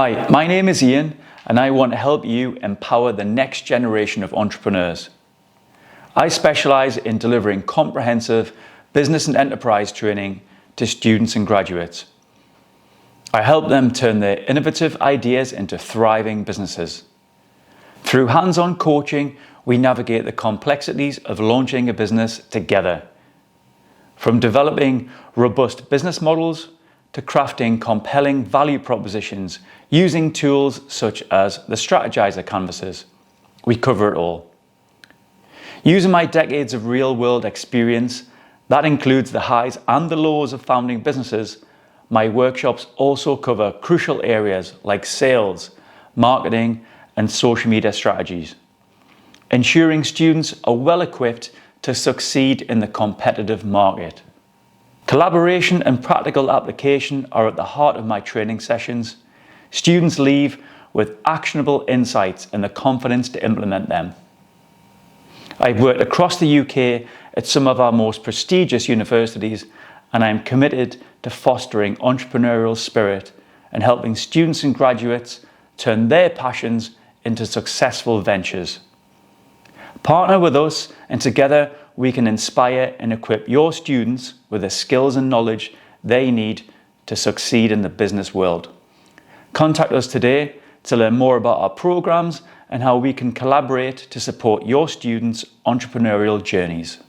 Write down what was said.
Hi, my name is Ian and I want to help you empower the next generation of entrepreneurs. I specialise in delivering comprehensive business and enterprise training to students and graduates. I help them turn their innovative ideas into thriving businesses. Through hands-on coaching, we navigate the complexities of launching a business together. From developing robust business models to crafting compelling value propositions using tools such as the Strategizer canvases. We cover it all. Using my decades of real-world experience, that includes the highs and the lows of founding businesses, my workshops also cover crucial areas like sales, marketing, and social media strategies, ensuring students are well equipped to succeed in the competitive market. Collaboration and practical application are at the heart of my training sessions. Students leave with actionable insights and the confidence to implement them. I've worked across the UK at some of our most prestigious universities, and I am committed to fostering entrepreneurial spirit and helping students and graduates turn their passions into successful ventures. Partner with us and together we can inspire and equip your students with the skills and knowledge they need to succeed in the business world. Contact us today to learn more about our programs and how we can collaborate to support your students' entrepreneurial journeys.